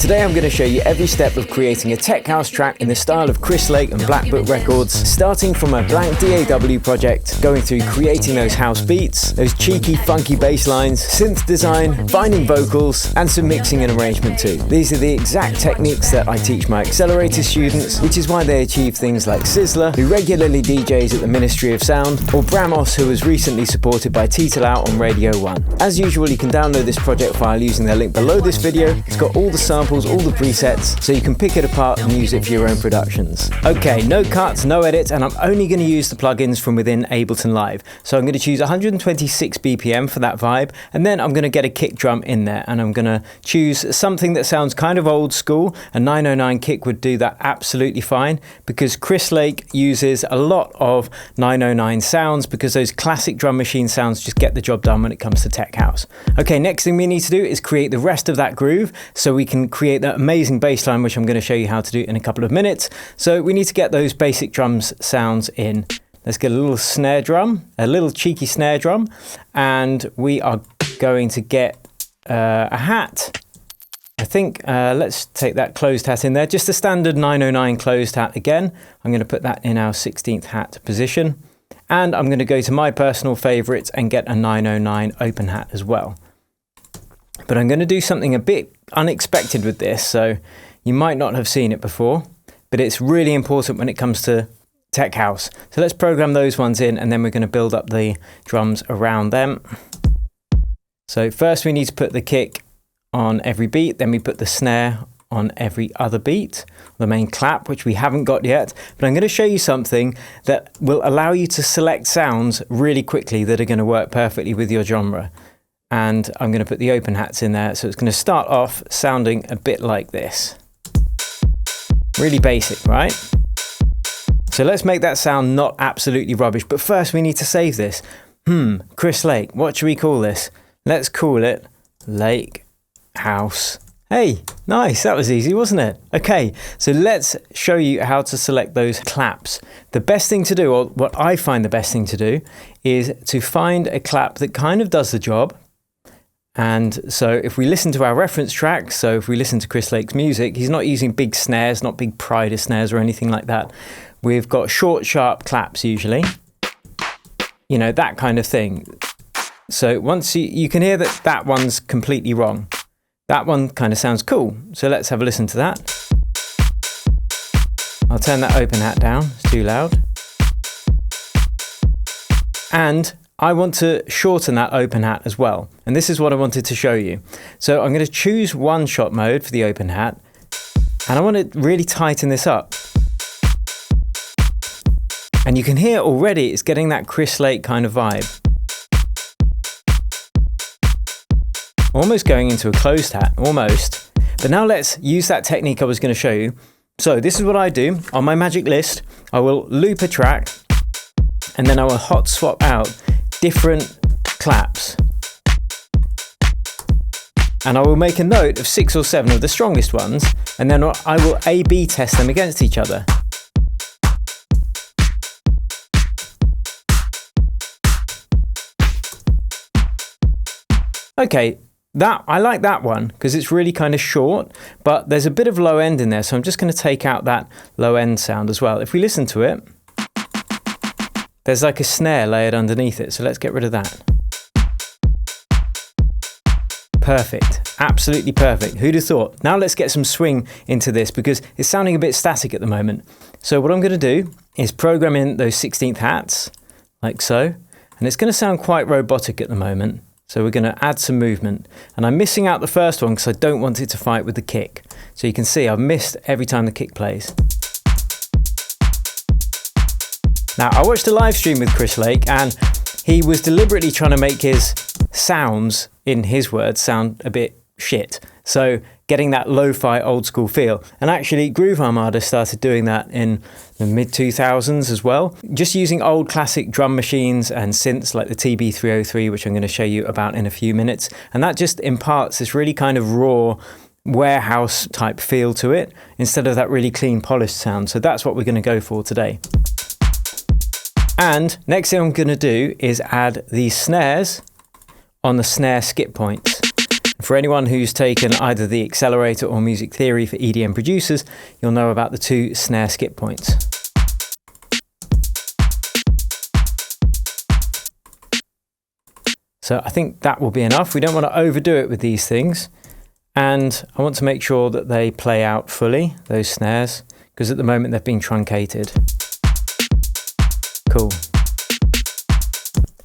today I'm going to show you every step of creating a tech house track in the style of Chris Lake and Black Book Records, starting from a blank DAW project, going through creating those house beats, those cheeky funky bass lines, synth design, finding vocals, and some mixing and arrangement too. These are the exact techniques that I teach my Accelerator students, which is why they achieve things like Sizzler, who regularly DJs at the Ministry of Sound, or Bramos, who was recently supported by Titalout on Radio 1. As usual, you can download this project file using the link below this video. It's got all the samples, all the presets, so you can pick it apart and use it for your own productions. Okay, no cuts, no edits, and I'm only going to use the plugins from within Ableton Live. So I'm going to choose 126 BPM for that vibe, and then I'm going to get a kick drum in there, and I'm going to choose something that sounds kind of old school. A 909 kick would do that absolutely fine, because Chris Lake uses a lot of 909 sounds, because those classic drum machine sounds just get the job done when it comes to tech house. Okay, next thing we need to do is create the rest of that groove so we can create that amazing bass line, which I'm going to show you how to do in a couple of minutes. So we need to get those basic drums sounds in. Let's get a little snare drum, a little cheeky snare drum, and we are going to get a hat. I think let's take that closed hat in there, just a standard 909 closed hat again. I'm going to put that in our 16th hat position, and I'm going to go to my personal favorites and get a 909 open hat as well. But I'm going to do something a bit unexpected with this, so you might not have seen it before, but it's really important when it comes to tech house. So let's program those ones in, and then we're going to build up the drums around them. So first we need to put the kick on every beat, then we put the snare on every other beat, the main clap, which we haven't got yet. But I'm going to show you something that will allow you to select sounds really quickly that are going to work perfectly with your genre. And I'm going to put the open hats in there, so it's going to start off sounding a bit like this. Really basic, right? So let's make that sound not absolutely rubbish, but first we need to save this. Chris Lake, what should we call this? Let's call it Lake House. Hey, nice, that was easy, wasn't it? Okay, so let's show you how to select those claps. The best thing to do, or what I find the best thing to do, is to find a clap that kind of does the job. And so if we listen to our reference track, so if we listen to Chris Lake's music, he's not using big snares, not big Prida snares or anything like that. We've got short, sharp claps usually, you know, that kind of thing. So once you can hear that that one's completely wrong. That one kind of sounds cool. So let's have a listen to that. I'll turn that open hat down, it's too loud. And I want to shorten that open hat as well. And this is what I wanted to show you. So I'm going to choose one shot mode for the open hat, and I want to really tighten this up. And you can hear already it's getting that Chris Lake kind of vibe. Almost going into a closed hat, almost. But now let's use that technique I was going to show you. So this is what I do. On my magic list, I will loop a track, and then I will hot swap out different claps. And I will make a note of 6 or 7 of the strongest ones, and then I will A/B test them against each other. Okay, I like that one because it's really kind of short, but there's a bit of low end in there, so I'm just going to take out that low end sound as well. If we listen to it, there's like a snare layered underneath it, so let's get rid of that. Perfect, absolutely perfect. Who'd have thought? Now let's get some swing into this because it's sounding a bit static at the moment. So what I'm going to do is program in those 16th hats, like so, and it's going to sound quite robotic at the moment. So we're going to add some movement, and I'm missing out the first one because I don't want it to fight with the kick. So you can see I've missed every time the kick plays. Now I watched a live stream with Chris Lake, and he was deliberately trying to make his sounds, in his words, sound a bit shit. So getting that lo-fi old school feel. And actually Groove Armada started doing that in the mid-2000s as well. Just using old classic drum machines and synths like the TB303, which I'm going to show you about in a few minutes. And that just imparts this really kind of raw warehouse type feel to it, instead of that really clean polished sound. So that's what we're going to go for today. And next thing I'm going to do is add these snares on the snare skip points. For anyone who's taken either the Accelerator or music theory for EDM producers, you'll know about the 2 snare skip points. So I think that will be enough. We don't want to overdo it with these things. And I want to make sure that they play out fully, those snares, because at the moment they've been truncated. Cool.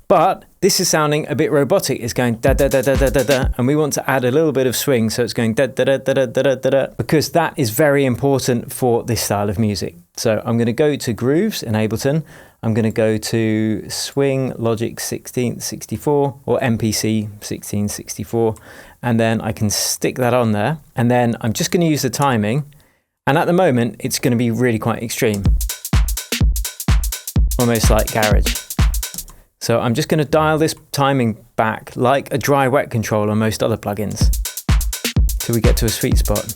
But this is sounding a bit robotic. It's going da da da da da da da, and we want to add a little bit of swing, so it's going da da da da da da da da, because that is very important for this style of music. So I'm going to go to Grooves in Ableton. I'm going to go to Swing Logic 1664 or MPC 1664, and then I can stick that on there. And then I'm just going to use the timing, and at the moment it's going to be really quite extreme, almost like garage. So I'm just going to dial this timing back like a dry wet control on most other plugins till we get to a sweet spot.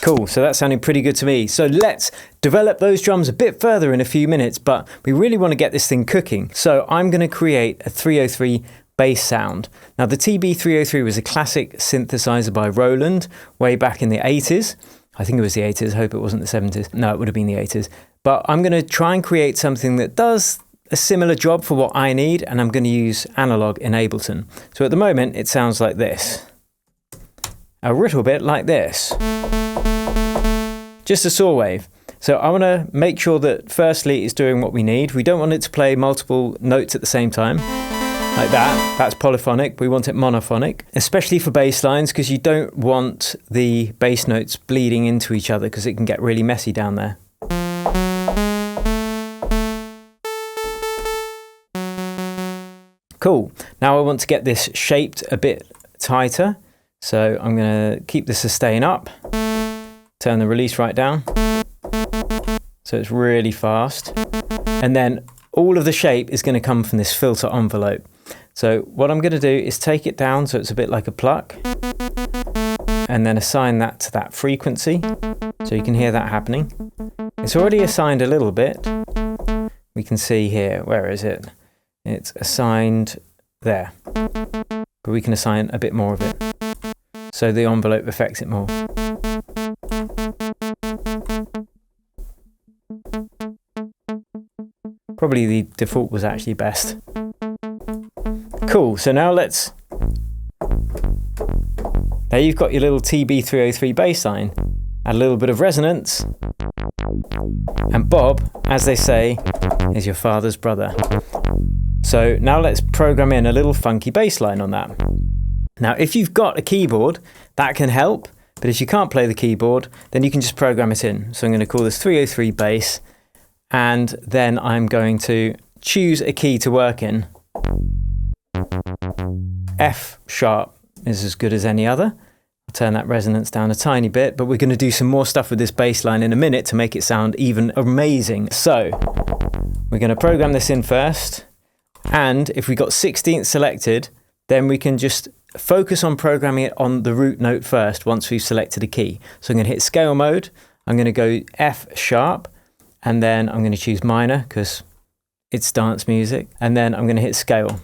Cool, so that's sounding pretty good to me. So let's develop those drums a bit further in a few minutes, but we really want to get this thing cooking. So I'm going to create a 303 bass sound. Now the TB303 was a classic synthesizer by Roland way back in the 80s. I think it was the 80s, I hope it wasn't the 70s. No, it would have been the 80s. But I'm going to try and create something that does a similar job for what I need, and I'm going to use analog in Ableton. So at the moment, it sounds like this. A little bit like this. Just a saw wave. So I want to make sure that firstly it's doing what we need. We don't want it to play multiple notes at the same time. Like that, that's polyphonic. We want it monophonic, especially for bass lines, because you don't want the bass notes bleeding into each other because it can get really messy down there. Cool. Now I want to get this shaped a bit tighter. So I'm going to keep the sustain up, turn the release right down. So it's really fast. And then all of the shape is going to come from this filter envelope. So what I'm going to do is take it down so it's a bit like a pluck, and then assign that to that frequency. So you can hear that happening. It's already assigned a little bit. We can see here, where is it? It's assigned there. But we can assign a bit more of it, so the envelope affects it more. Probably the default was actually best. Cool, so now let's... There you've got your little TB303 bass line. Add a little bit of resonance. And Bob, as they say, is your father's brother. So now let's program in a little funky bass line on that. Now, if you've got a keyboard, that can help. But if you can't play the keyboard, then you can just program it in. So I'm going to call this 303 bass. And then I'm going to choose a key to work in. F sharp is as good as any other. I'll turn that resonance down a tiny bit, but we're going to do some more stuff with this bass line in a minute to make it sound even amazing. So we're going to program this in first. And if we got 16th selected, then we can just focus on programming it on the root note first once we've selected a key. So I'm going to hit scale mode. I'm going to go F sharp, and then I'm going to choose minor because it's dance music. And then I'm going to hit scale.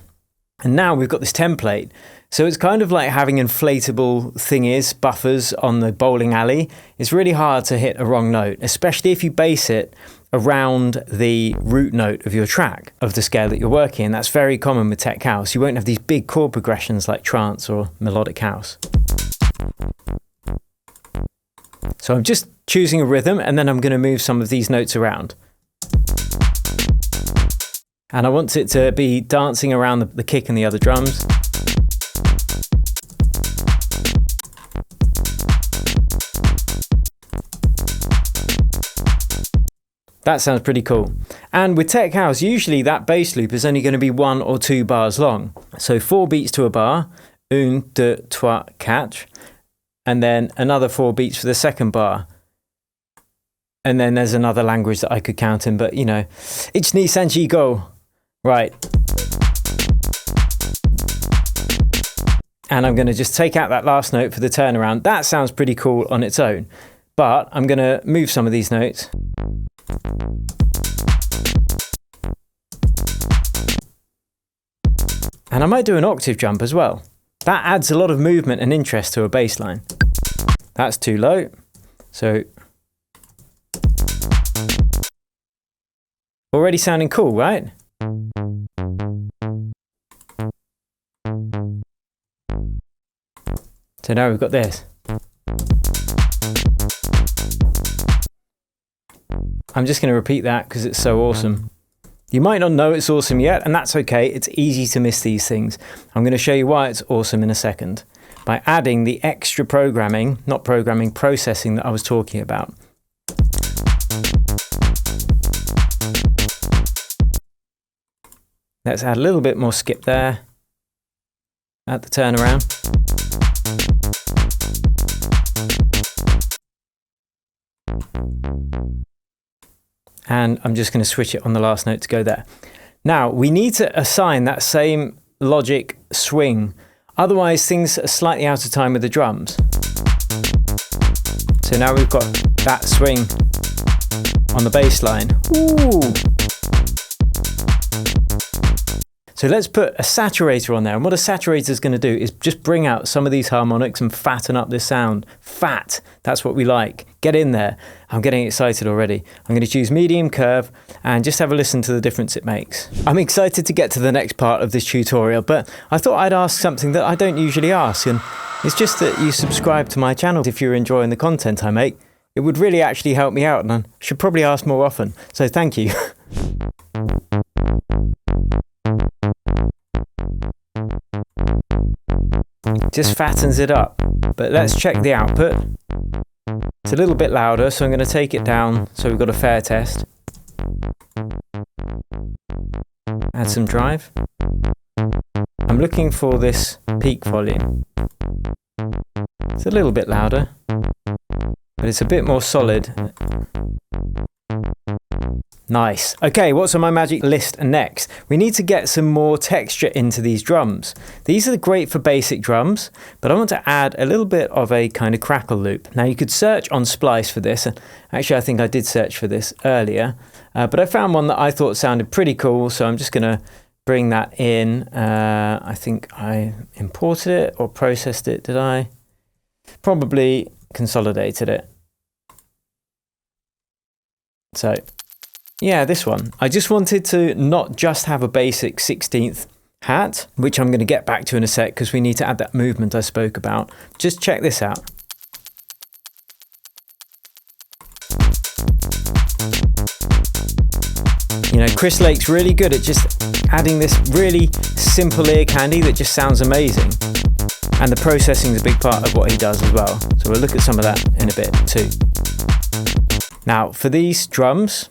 And now we've got this template. So it's kind of like having inflatable thingies, buffers on the bowling alley. It's really hard to hit a wrong note, especially if you base it around the root note of your track, of the scale that you're working in. That's very common with tech house. You won't have these big chord progressions like trance or melodic house. So I'm just choosing a rhythm, and then I'm going to move some of these notes around. And I want it to be dancing around the kick and the other drums. That sounds pretty cool. And with tech house, usually that bass loop is only going to be 1 or 2 bars long. So 4 beats to a bar, 1, 2, 3, 4, and then another 4 beats for the second bar. And then there's another language that I could count in, but you know, Ichni Sanji go. Right. And I'm going to just take out that last note for the turnaround. That sounds pretty cool on its own. But I'm going to move some of these notes. And I might do an octave jump as well. That adds a lot of movement and interest to a bass line. That's too low. So already sounding cool, right? So now we've got this. I'm just going to repeat that because it's so awesome. You might not know it's awesome yet, and that's okay. It's easy to miss these things. I'm going to show you why it's awesome in a second by adding the extra processing that I was talking about. Let's add a little bit more skip there at the turnaround. And I'm just going to switch it on the last note to go there. Now, we need to assign that same logic swing. Otherwise, things are slightly out of time with the drums. So now we've got that swing on the bass line. Ooh. So let's put a saturator on there. And what a saturator is going to do is just bring out some of these harmonics and fatten up this sound. Fat, that's what we like. Get in there. I'm getting excited already. I'm going to choose medium curve and just have a listen to the difference it makes. I'm excited to get to the next part of this tutorial, but I thought I'd ask something that I don't usually ask, and it's just that you subscribe to my channel if you're enjoying the content I make. It would really actually help me out, and I should probably ask more often. So thank you. Just fattens it up. But let's check the output. It's a little bit louder, so I'm going to take it down so we've got a fair test. Add some drive. I'm looking for this peak volume. It's a little bit louder, but it's a bit more solid. Nice. Okay, what's on my magic list next? We need to get some more texture into these drums. These are great for basic drums, but I want to add a little bit of a kind of crackle loop. Now you could search on Splice for this. Actually, I think I did search for this earlier, but I found one that I thought sounded pretty cool, so I'm just going to bring that in. I think I imported it or processed it, did I? Probably consolidated it. So yeah, this one. I just wanted to not just have a basic 16th hat, which I'm going to get back to in a sec because we need to add that movement I spoke about. Just check this out. You know, Chris Lake's really good at just adding this really simple ear candy that just sounds amazing. And the processing is a big part of what he does as well. So we'll look at some of that in a bit too. Now, for these drums,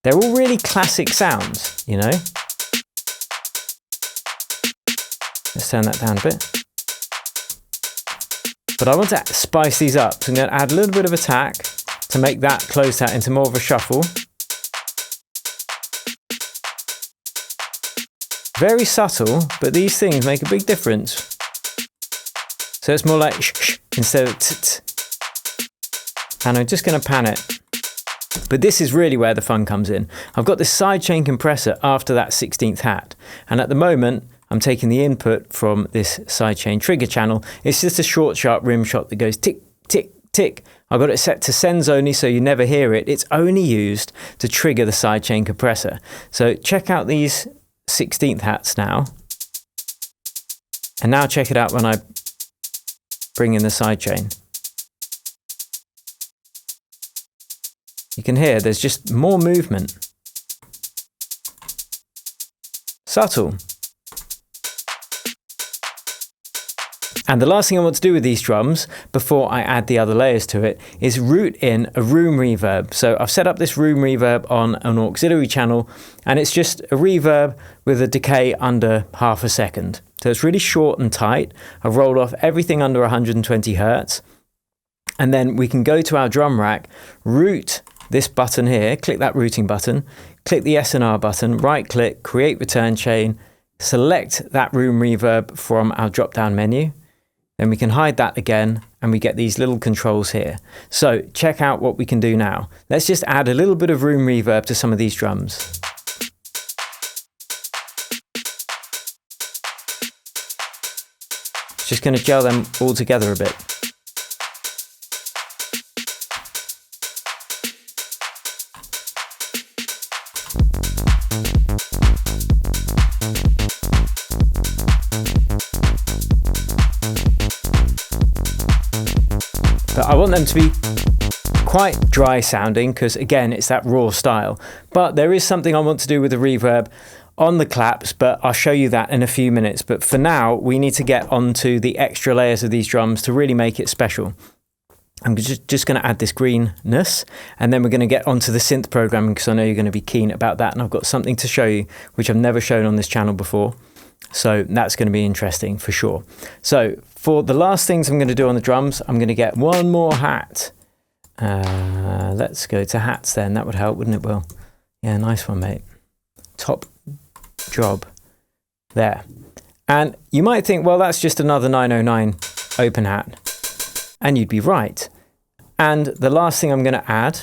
they're all really classic sounds, you know. Let's turn that down a bit. But I want to spice these up. So I'm going to add a little bit of attack to make that close that into more of a shuffle. Very subtle, but these things make a big difference. So it's more like sh sh instead of t t. And I'm just going to pan it. But this is really where the fun comes in. I've got this sidechain compressor after that 16th hat. And at the moment, I'm taking the input from this sidechain trigger channel. It's just a short, sharp rim shot that goes tick, tick, tick. I've got it set to sends only so you never hear it. It's only used to trigger the sidechain compressor. So check out these 16th hats now. And now check it out when I bring in the sidechain. You can hear there's just more movement. Subtle. And the last thing I want to do with these drums before I add the other layers to it is route in a room reverb. So I've set up this room reverb on an auxiliary channel, and it's just a reverb with a decay under half a second. So it's really short and tight. I've rolled off everything under 120 Hertz. And then we can go to our drum rack, route this button here, click that routing button, click the S&R button, right click, create return chain, select that room reverb from our drop down menu. Then we can hide that again and we get these little controls here. So check out what we can do now. Let's just add a little bit of room reverb to some of these drums. Just going to gel them all together a bit. But I want them to be quite dry sounding because, again, it's that raw style. But there is something I want to do with the reverb on the claps, but I'll show you that in a few minutes. But for now, we need to get onto the extra layers of these drums to really make it special. I'm just going to add this greenness, and then we're going to get onto the synth programming because I know you're going to be keen about that, and I've got something to show you which I've never shown on this channel before. So that's going to be interesting for sure. So for the last things I'm going to do on the drums, I'm going to get one more hat. Let's go to hats then. That would help, wouldn't it, Will? Yeah, nice one, mate. Top job there. And you might think, well, that's just another 909 open hat. And you'd be right. And the last thing I'm going to add,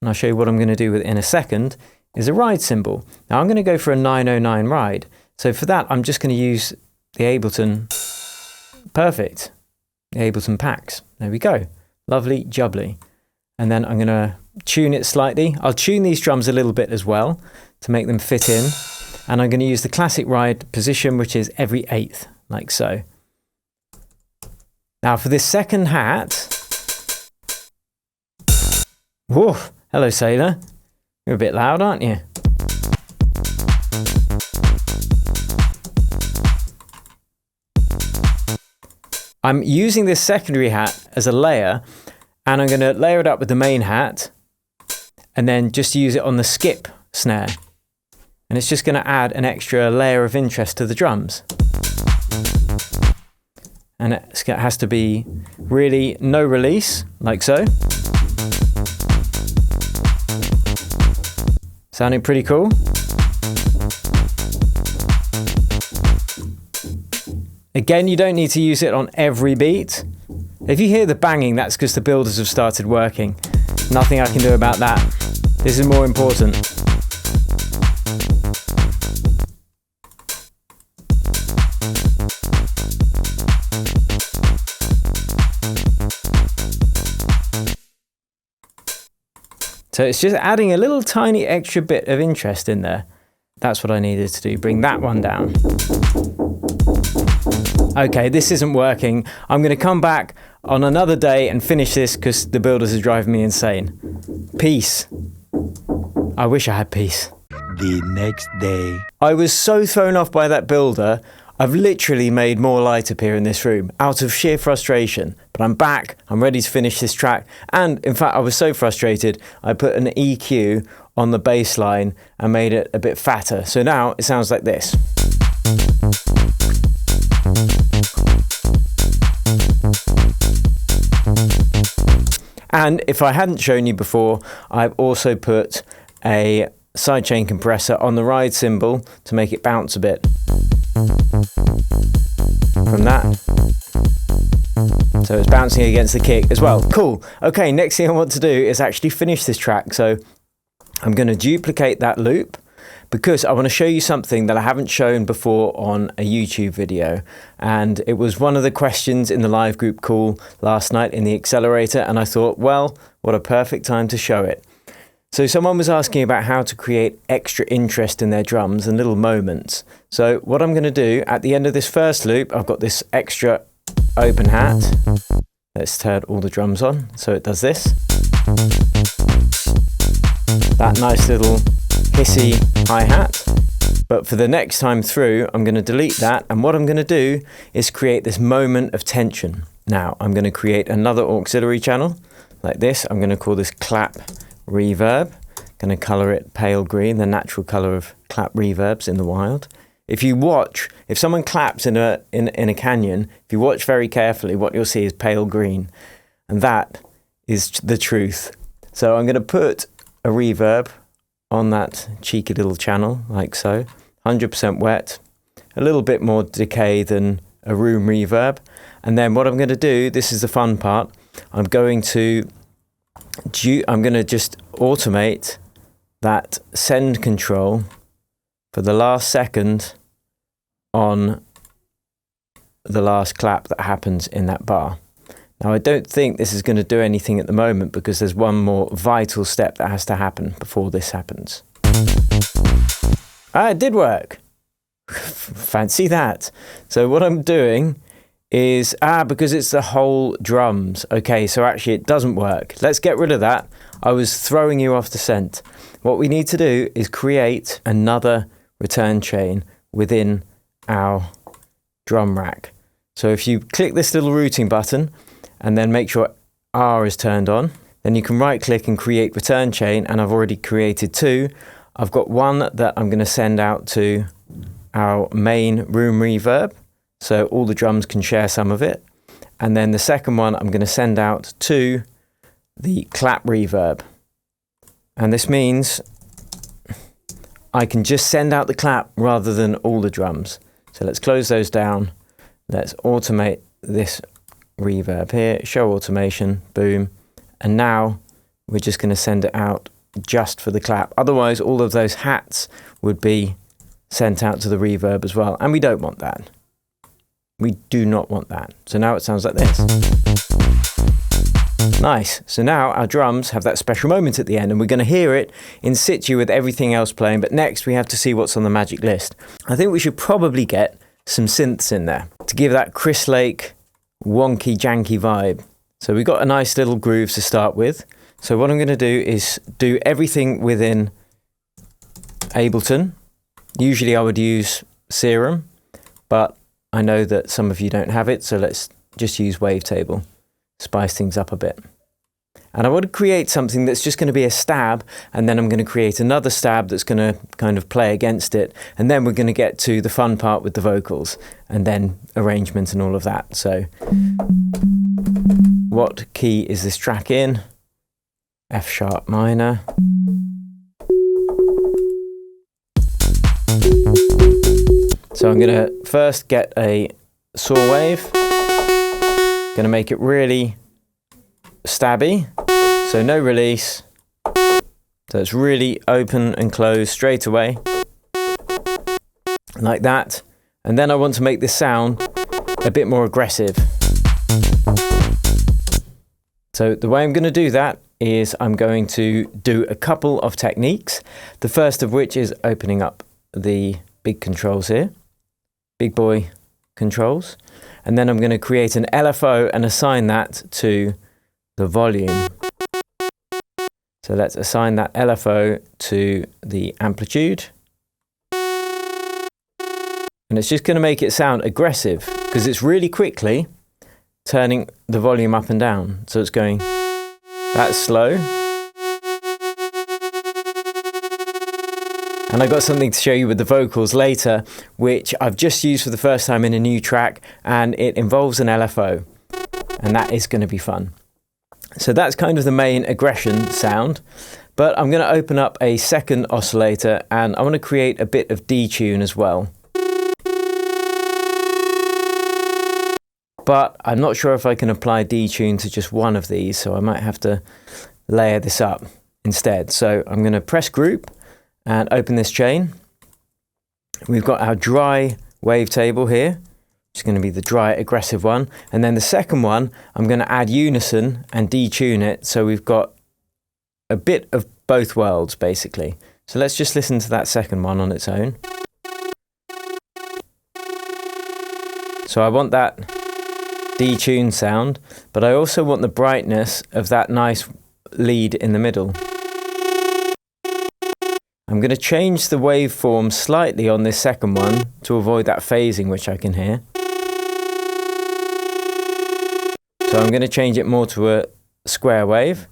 and I'll show you what I'm going to do with it in a second, is a ride cymbal. Now I'm going to go for a 909 ride. So for that, I'm just going to use the Ableton. Perfect. The Ableton packs. There we go. Lovely jubbly. And then I'm going to tune it slightly. I'll tune these drums a little bit as well to make them fit in. And I'm going to use the classic ride position, which is every 8th, like so. Now for this second hat. Whoa, hello sailor. You're a bit loud, aren't you? I'm using this secondary hat as a layer, and I'm going to layer it up with the main hat and then just use it on the skip snare. And it's just going to add an extra layer of interest to the drums. And it has to be really no release, like so. Sounding pretty cool. Again, you don't need to use it on every beat. If you hear the banging, that's because the builders have started working. Nothing I can do about that. This is more important. So it's just adding a little tiny extra bit of interest in there. That's what I needed to do, bring that one down. Okay, this isn't working. I'm going to come back on another day and finish this because the builders are driving me insane. Peace. I wish I had peace. The next day. I was so thrown off by that builder, I've literally made more light appear in this room out of sheer frustration. But I'm back, I'm ready to finish this track. And in fact, I was so frustrated, I put an EQ on the bass line and made it a bit fatter. So now it sounds like this. And if I hadn't shown you before, I've also put a sidechain compressor on the ride cymbal to make it bounce a bit. From that. So it's bouncing against the kick as well. Cool. Okay, next thing I want to do is actually finish this track. So I'm going to duplicate that loop because I want to show you something that I haven't shown before on a YouTube video. And it was one of the questions in the live group call last night in the Accelerator. And I thought, well, what a perfect time to show it. So someone was asking about how to create extra interest in their drums and little moments. So what I'm going to do at the end of this first loop, I've got this extra open hat. Let's turn all the drums on. So it does this. That nice little hissy hi-hat. But for the next time through, I'm going to delete that. And what I'm going to do is create this moment of tension. Now I'm going to create another auxiliary channel like this. I'm going to call this clap reverb. Going to color it pale green, the natural color of clap reverbs in the wild. If you watch, if someone claps in a canyon, if you watch very carefully, what you'll see is pale green. And that is the truth. So I'm going to put a reverb on that cheeky little channel, like so. 100% wet, a little bit more decay than a room reverb. And then what I'm going to do, this is the fun part, I'm going to just automate that send control for the last second on the last clap that happens in that bar. Now, I don't think this is going to do anything at the moment because there's one more vital step that has to happen before this happens. Ah, it did work. Fancy that. So what I'm doing is, because it's the whole drums. Okay, so actually it doesn't work. Let's get rid of that. I was throwing you off the scent. What we need to do is create another return chain within our drum rack. So if you click this little routing button and then make sure R is turned on, then you can right click and create return chain, and I've already created two. I've got one that I'm going to send out to our main room reverb, so all the drums can share some of it. And then the second one I'm going to send out to the clap reverb. And this means I can just send out the clap rather than all the drums. So let's close those down. Let's automate this reverb here, show automation, boom. And now we're just going to send it out just for the clap. Otherwise, all of those hats would be sent out to the reverb as well. And we don't want that. We do not want that. So now it sounds like this. Nice. So now our drums have that special moment at the end, and we're going to hear it in situ with everything else playing. But next we have to see what's on the magic list. I think we should probably get some synths in there to give that Chris Lake wonky janky vibe. So we've got a nice little groove to start with. So what I'm going to do is do everything within Ableton. Usually I would use Serum, but I know that some of you don't have it, so let's just use Wavetable, spice things up a bit. And I want to create something that's just going to be a stab, and then I'm going to create another stab that's going to kind of play against it, and then we're going to get to the fun part with the vocals, and then arrangement and all of that. So what key is this track in? F sharp minor. So I'm going to first get a saw wave. Going to make it really stabby. So no release. So it's really open and close straight away. Like that. And then I want to make this sound a bit more aggressive. So the way I'm going to do that is I'm going to do a couple of techniques. The first of which is opening up the big controls here. Big boy controls. And then I'm going to create an LFO and assign that to the volume. So let's assign that LFO to the amplitude. And it's just going to make it sound aggressive because it's really quickly turning the volume up and down. So it's going that slow. And I got something to show you with the vocals later, which I've just used for the first time in a new track, and it involves an LFO, and that is going to be fun. So that's kind of the main aggression sound, but I'm going to open up a second oscillator, and I want to create a bit of detune as well. But I'm not sure if I can apply detune to just one of these, so I might have to layer this up instead. So I'm going to press group and open this chain. We've got our dry wavetable here, which is going to be the dry aggressive one. And then the second one, I'm going to add unison and detune it. So we've got a bit of both worlds, basically. So let's just listen to that second one on its own. So I want that detune sound, but I also want the brightness of that nice lead in the middle. I'm going to change the waveform slightly on this second one to avoid that phasing which I can hear. So I'm going to change it more to a square wave.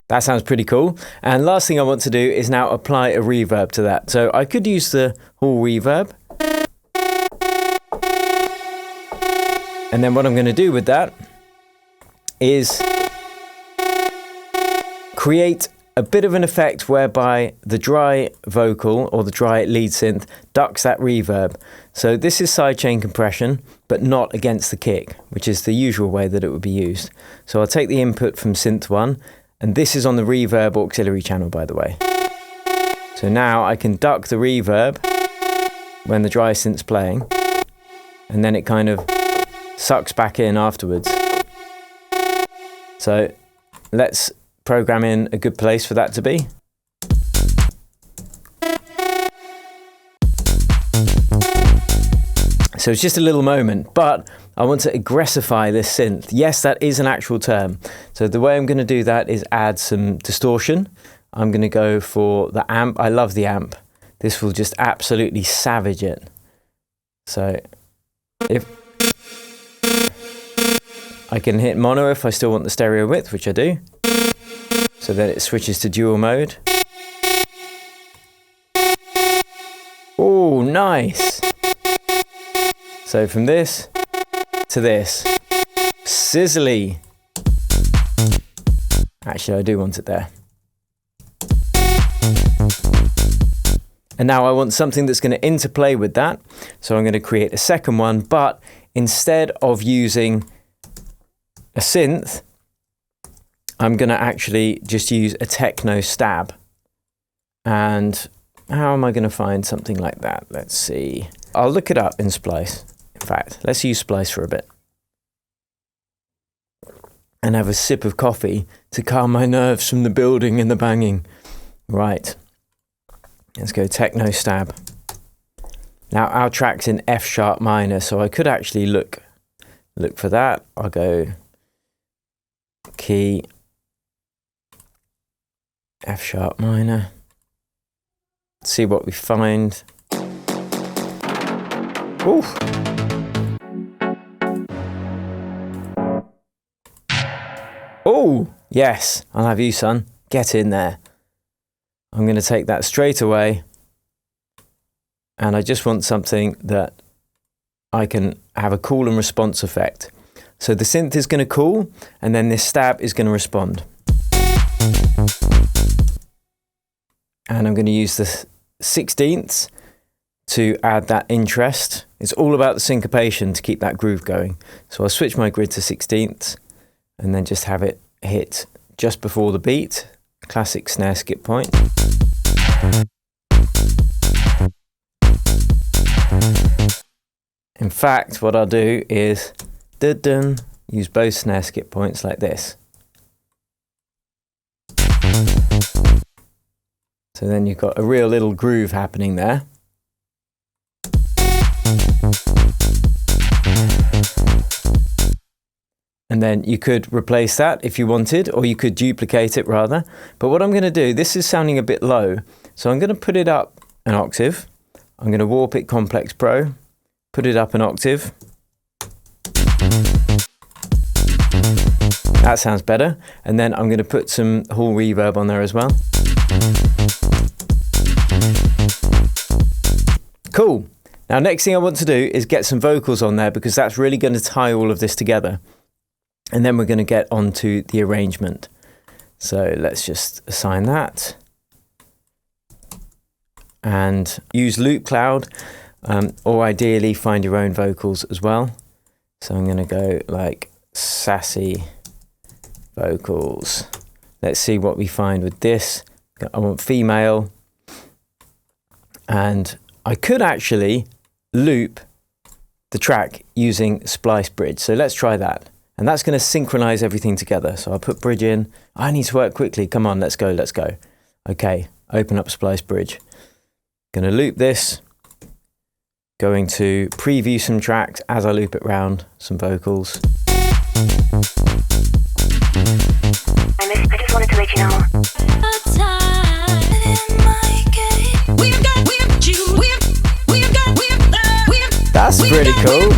That sounds pretty cool. And last thing I want to do is now apply a reverb to that. So I could use the hall reverb. And then what I'm going to do with that is create a bit of an effect whereby the dry vocal or the dry lead synth ducks that reverb. So this is sidechain compression, but not against the kick, which is the usual way that it would be used. So I'll take the input from synth 1 And this is on the reverb auxiliary channel, by the way. So now I can duck the reverb when the dry synth's playing, and then it kind of sucks back in afterwards. So let's program in a good place for that to be. So it's just a little moment, but I want to aggressify this synth. Yes, that is an actual term. So the way I'm going to do that is add some distortion. I'm going to go for the amp. I love the amp. This will just absolutely savage it. So if I can hit mono if I still want the stereo width, which I do. So then it switches to dual mode. Oh, nice. So from this to this, sizzly. Actually, I do want it there. And now I want something that's going to interplay with that. So I'm going to create a second one, but instead of using a synth, I'm going to actually just use a techno stab. And how am I going to find something like that? Let's see. I'll look it up in Splice. In fact, let's use Splice for a bit. And have a sip of coffee to calm my nerves from the building and the banging. Right. Let's go techno stab. Now our track's in F sharp minor, so I could actually look for that. I'll go key F sharp minor. See what we find. Ooh. Oh, yes, I'll have you, son. Get in there. I'm going to take that straight away. And I just want something that I can have a cool and response effect. So the synth is going to cool, and then this stab is going to respond. And I'm going to use the 16ths to add that interest. It's all about the syncopation to keep that groove going. So I'll switch my grid to 16ths and then just have it hit just before the beat. Classic snare skip point. In fact, what I'll do is use both snare skip points like this. So then you've got a real little groove happening there. And then you could replace that if you wanted, or you could duplicate it rather. But what I'm going to do, this is sounding a bit low, so I'm going to put it up an octave. I'm going to warp it Complex Pro, put it up an octave. That sounds better. And then I'm going to put some hall reverb on there as well. Cool. Now, next thing I want to do is get some vocals on there, because that's really going to tie all of this together. And then we're going to get onto the arrangement. So let's just assign that. And use Loop Cloud, or ideally find your own vocals as well. So I'm going to go like sassy vocals. Let's see what we find with this. I want female. And I could actually loop the track using Splice Bridge. So let's try that. And that's going to synchronize everything together. So I'll put bridge in. I need to work quickly. Come on, let's go, let's go. Okay, open up Splice Bridge. Going to loop this. Going to preview some tracks as I loop it round, some vocals. I just wanted to let you know. That's pretty cool.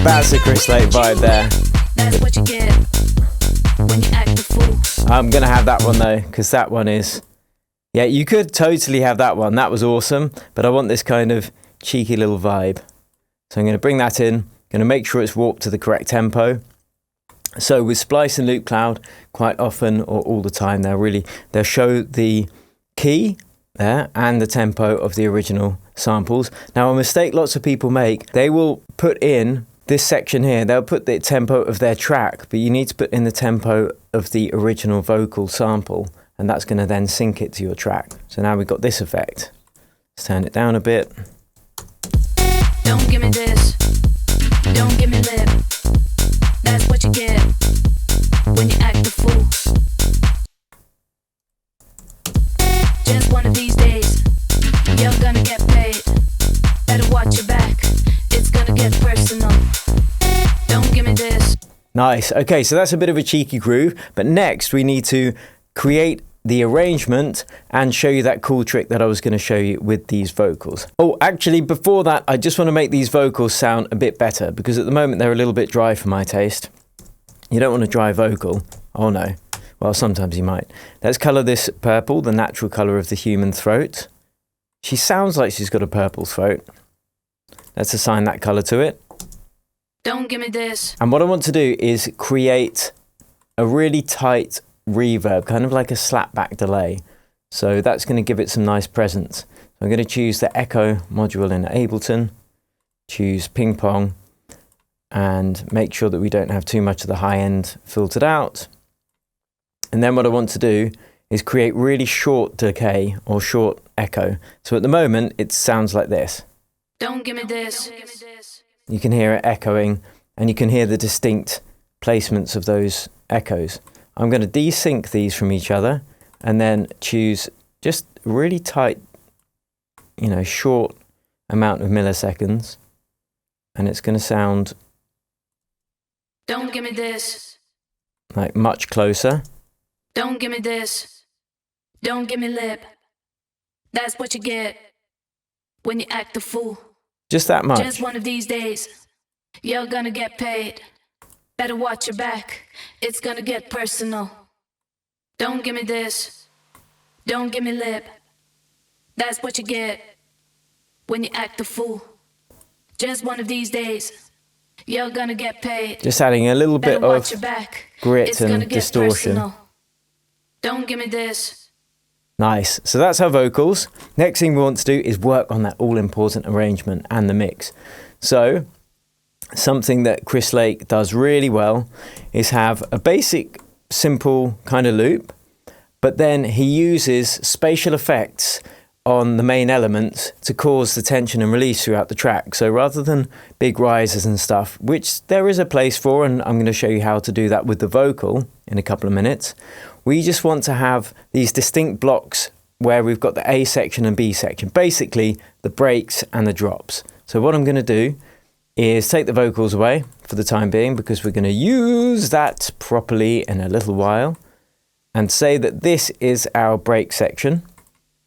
That's a Chris Lake vibe there. That's what you get when you act a fool. I'm going to have that one though, because that one is... Yeah, you could totally have that one. That was awesome. But I want this kind of cheeky little vibe. So I'm going to bring that in. Going to make sure it's warped to the correct tempo. So with Splice and Loop Cloud, quite often or all the time, they'll show the key there and the tempo of the original samples. Now, a mistake lots of people make, they will put in this section here, they'll put the tempo of their track, but you need to put in the tempo of the original vocal sample, and that's going to then sync it to your track. So now we've got this effect. Let's turn it down a bit. Don't give me this. Don't give me lip. That's what you get when you act a fool. Just one of these days, you're gonna get paid. Better watch your back. It's gonna get personal. Don't give me this. Nice. Okay, so that's a bit of a cheeky groove, but next we need to create the arrangement and show you that cool trick that I was going to show you with these vocals. Oh, actually, before that, I just want to make these vocals sound a bit better, because at the moment they're a little bit dry for my taste. You don't want a dry vocal. Oh no. Well, sometimes you might. Let's colour this purple, the natural colour of the human throat. She sounds like she's got a purple throat. Let's assign that colour to it. Don't give me this. And what I want to do is create a really tight reverb, kind of like a slapback delay. So that's going to give it some nice presence. So I'm going to choose the echo module in Ableton, choose ping pong, and make sure that we don't have too much of the high end filtered out. And then what I want to do is create really short decay or short echo. So at the moment it sounds like this. Don't give me this. You can hear it echoing, and you can hear the distinct placements of those echoes. I'm going to desync these from each other and then choose just really tight, short amount of milliseconds, and it's going to sound Don't give me this. like much closer. Don't give me this. Don't give me lip. That's what you get when you act a fool. Just that much. Just one of these days, you're gonna get paid. Better watch your back. It's gonna get personal. Don't give me this. Don't give me lip. That's what you get when you act a fool. Just one of these days, you're gonna get paid. Just adding a little bit Better watch of your back. grit It's gonna and get distortion. personal. Don't give me this. Nice. So that's our vocals. Next thing we want to do is work on that all-important arrangement and the mix. So something that Chris Lake does really well is have a basic, simple kind of loop, but then he uses spatial effects on the main elements to cause the tension and release throughout the track. So rather than big rises and stuff, which there is a place for, and I'm going to show you how to do that with the vocal in a couple of minutes, we just want to have these distinct blocks where we've got the A section and B section, basically the breaks and the drops. So what I'm going to do is take the vocals away for the time being, because we're going to use that properly in a little while, and say that this is our break section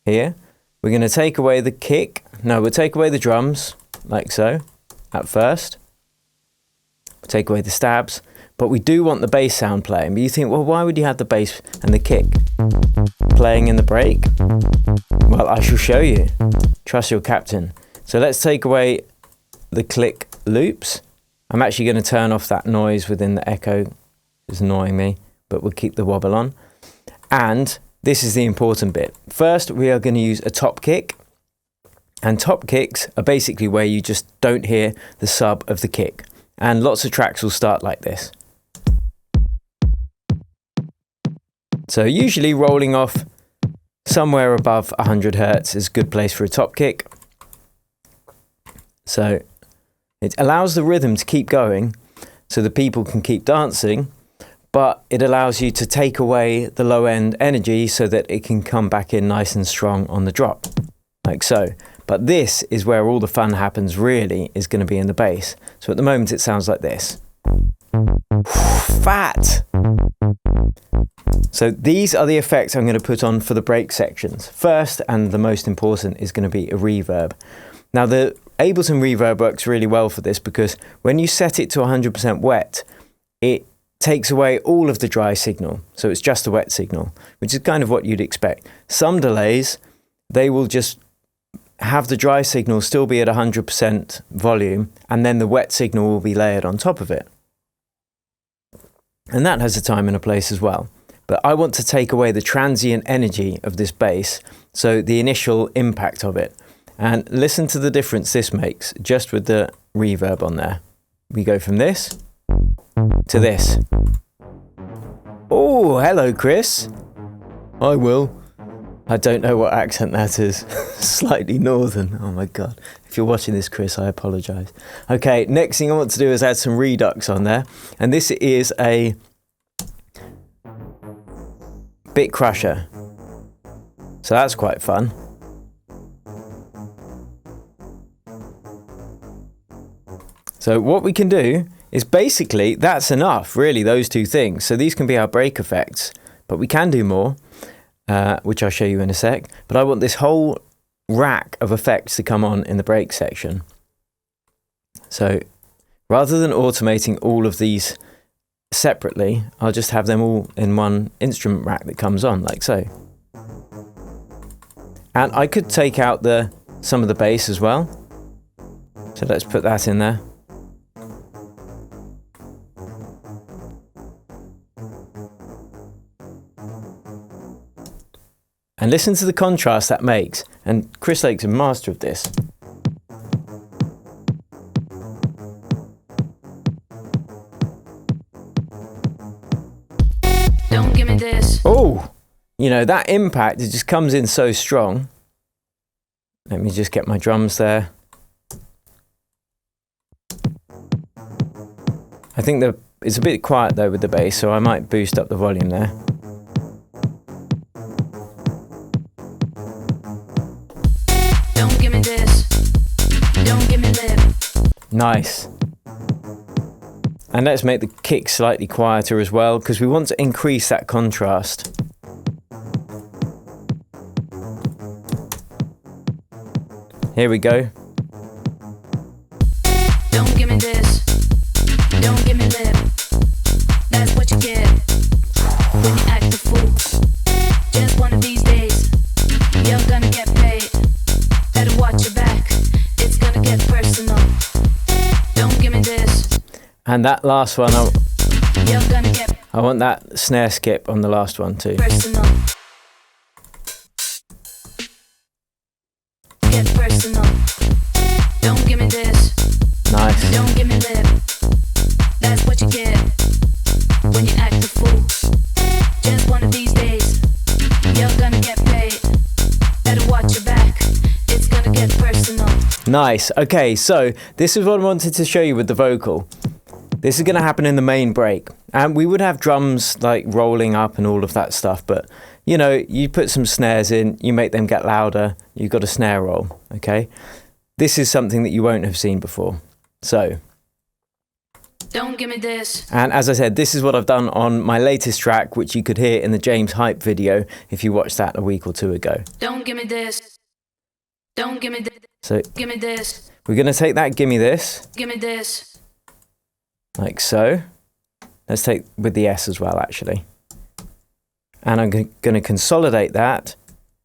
here. We're going to take away the kick. No, we'll take away the drums, like so, at first. We'll take away the stabs, but we do want the bass sound playing. But you think, well, why would you have the bass and the kick playing in the break? Well, I shall show you. Trust your captain. So let's take away the click loops. I'm actually going to turn off that noise within the echo. It's annoying me, but we'll keep the wobble on. And this is the important bit. First, we are going to use a top kick. And top kicks are basically where you just don't hear the sub of the kick. And lots of tracks will start like this. So usually rolling off somewhere above 100 Hertz is a good place for a top kick. So it allows the rhythm to keep going so the people can keep dancing, but it allows you to take away the low end energy so that it can come back in nice and strong on the drop, like so. But this is where all the fun happens, really, is going to be in the bass. So at the moment it sounds like this. Fat! So these are the effects I'm going to put on for the break sections. First, and the most important, is going to be a reverb. Now the Ableton reverb works really well for this, because when you set it to 100% wet, it takes away all of the dry signal. So it's just a wet signal, which is kind of what you'd expect. Some delays, they will just have the dry signal still be at 100% volume, and then the wet signal will be layered on top of it. And that has a time and a place as well. But I want to take away the transient energy of this bass, so the initial impact of it. And listen to the difference this makes just with the reverb on there. We go from this to this. Oh, hello, Chris. I will. I don't know what accent that is. Slightly northern. Oh my God. If you're watching this, Chris, I apologise. Okay, next thing I want to do is add some redux on there. And this is a bit crusher. So that's quite fun. So what we can do is basically, that's enough, really, those two things. So these can be our break effects, but we can do more, which I'll show you in a sec. But I want this whole rack of effects to come on in the break section. So rather than automating all of these separately, I'll just have them all in one instrument rack that comes on, like so. And I could take out some of the bass as well. So let's put that in there. And listen to the contrast that makes. And Chris Lake's a master of this. Don't give me this. Oh, you know, that impact, it just comes in so strong. Let me just get my drums there. I think it's a bit quiet though with the bass, so I might boost up the volume there. Don't give me this. Don't give me lip. Nice. And let's make the kick slightly quieter as well, because we want to increase that contrast. Here we go. Don't give me this. Don't give me lip. That's what you get when you act a fool. Just one of these days, you're gonna get paid. Better watch your back. It's gonna get personal. Don't give me this. And that last one, You're gonna get I want that snare skip on the last one too. personal. Get personal. Don't give me this. Nice. Don't give me lip. That's what you get when you act a fool. Just one of these days, you're gonna get paid. Better watch your back. It's gonna get personal. Nice. Okay, so this is what I wanted to show you with the vocal. This is going to happen in the main break. And we would have drums like rolling up and all of that stuff. But, you know, you put some snares in, you make them get louder, you've got a snare roll, okay? This is something that you won't have seen before. So, Don't give me this. and as I said, this is what I've done on my latest track, which you could hear in the James Hype video if you watched that a week or two ago. Don't give me this. Don't give me this. So, Give me this. we're going to take that Gimme This, Give me this. like so. Let's take with the S as well, actually. And I'm going to consolidate that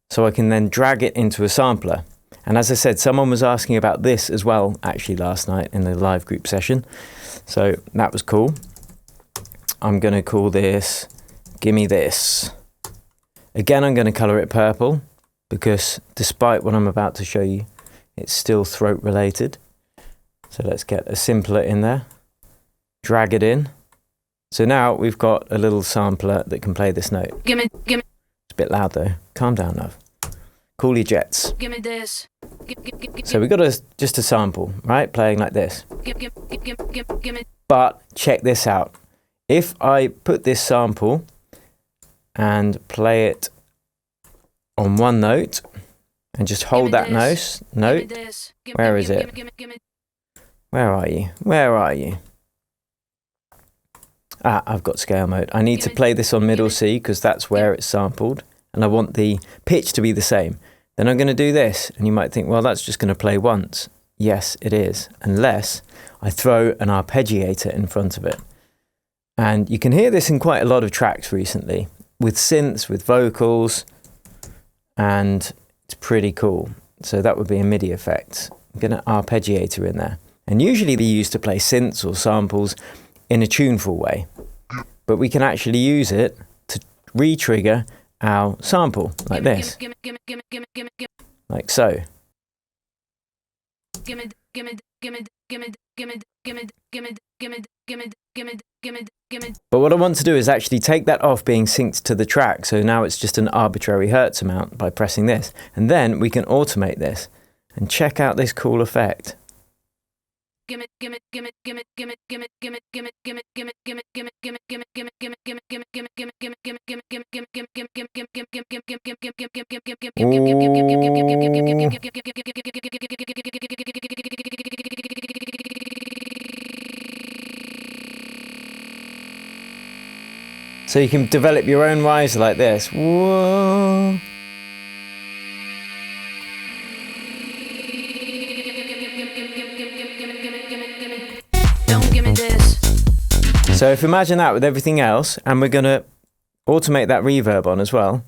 so I can then drag it into a sampler. And as I said, someone was asking about this as well, actually, last night in the live group session. So that was cool. I'm going to call this Gimme This. Again, I'm going to color it purple because despite what I'm about to show you, it's still throat related. So let's get a simpler in there. Drag it in. So now we've got a little sampler that can play this note. Give me It's a bit loud though. Calm down, love. Cool your jets. give me this. So we've got just a sample, right? Playing like this. Give me. But check this out. If I put this sample and play it on one note and just hold that note. Where is it? Where are you? Where are you? Ah, I've got scale mode. I need to play this on middle C because that's where it's sampled. And I want the pitch to be the same. Then I'm going to do this. And you might think, well, that's just going to play once. Yes, it is. Unless I throw an arpeggiator in front of it. And you can hear this in quite a lot of tracks recently. With synths, with vocals. And it's pretty cool. So that would be a MIDI effect. I'm going to arpeggiator in there. And usually they used to play synths or samples in a tuneful way. But we can actually use it to re-trigger our sample like this. Like so. But what I want to do is actually take that off being synced to the track, so now it's just an arbitrary hertz amount by pressing this. And then we can automate this and check out this cool effect. So you can develop your own riser like this. Whoa. So if imagine that with everything else, and we're going to automate that reverb on as well.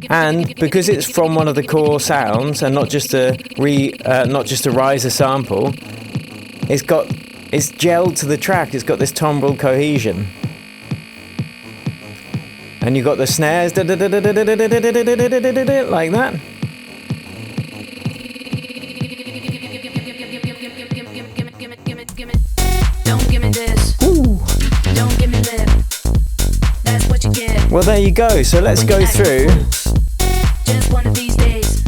And because it's from one of the core sounds and not just a riser sample, it's gelled to the track. It's got this timbral cohesion. And you've got the snares like that. Don't give me this. Ooh. Don't give me lip. That's what you get. Well, there you go. So let's go through. Just one of these days.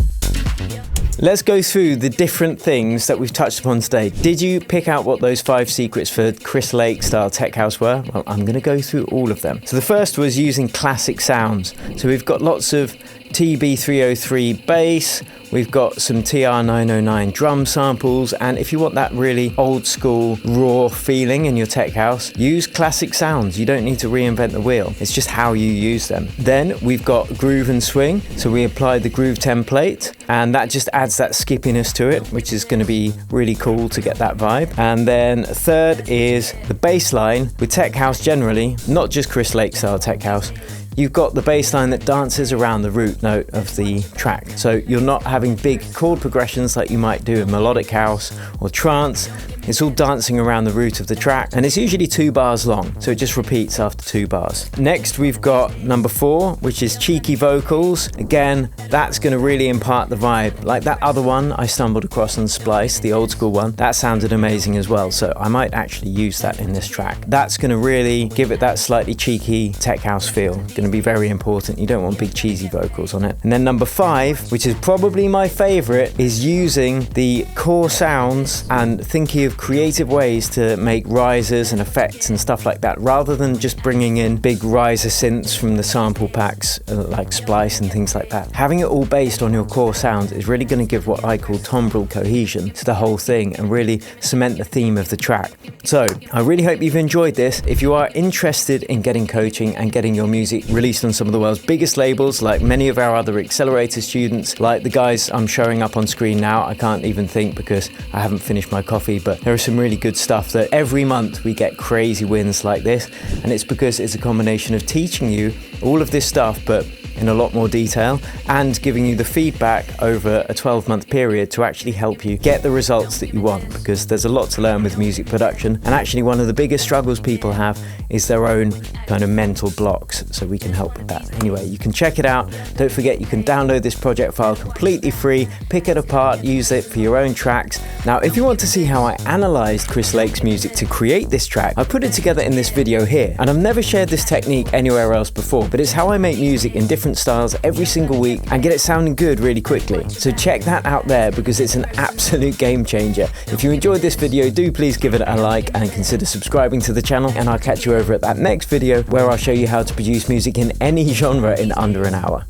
Let's go through the different things that we've touched upon today. Did you pick out what those 5 secrets for Chris Lake style tech house were? Well, I'm going to go through all of them. So the first was using classic sounds. So we've got lots of TB303 bass, we've got some TR909 drum samples, and if you want that really old school raw feeling in your tech house, use classic sounds. You don't need to reinvent the wheel. It's just how you use them. Then we've got groove and swing. So we applied the groove template, and that just adds that skippiness to it, which is going to be really cool to get that vibe. And then third is the bass line with tech house generally, not just Chris Lake style tech house. You've got the bass line that dances around the root note of the track. So you're not having big chord progressions like you might do in melodic house or trance. It's all dancing around the root of the track, and it's usually 2 bars long, so it just repeats after 2 bars. Next, we've got number 4, which is cheeky vocals. Again, that's going to really impart the vibe. Like that other one I stumbled across on Splice, the old school one, that sounded amazing as well, so I might actually use that in this track. That's going to really give it that slightly cheeky tech house feel. Going to be very important. You don't want big cheesy vocals on it. And then number 5, which is probably my favorite, is using the core sounds and thinking of creative ways to make risers and effects and stuff like that, rather than just bringing in big riser synths from the sample packs like Splice and things like that. Having it all based on your core sounds is really going to give what I call timbral cohesion to the whole thing and really cement the theme of the track. So I really hope you've enjoyed this. If you are interested in getting coaching and getting your music released on some of the world's biggest labels, like many of our other Accelerator students, like the guys I'm showing up on screen now, I can't even think because I haven't finished my coffee, but there is some really good stuff that every month we get crazy wins like this, and it's because it's a combination of teaching you all of this stuff but in a lot more detail and giving you the feedback over a 12-month period to actually help you get the results that you want, because there's a lot to learn with music production, and actually one of the biggest struggles people have is their own kind of mental blocks, so we can help with that. Anyway, you can check it out. Don't forget you can download this project file completely free, pick it apart, use it for your own tracks. Now if you want to see how I analysed Chris Lake's music to create this track, I put it together in this video here, and I've never shared this technique anywhere else before, but it's how I make music in different styles every single week and get it sounding good really quickly. So check that out there, because it's an absolute game changer. If you enjoyed this video, do please give it a like and consider subscribing to the channel, and I'll catch you over at that next video where I'll show you how to produce music in any genre in under an hour.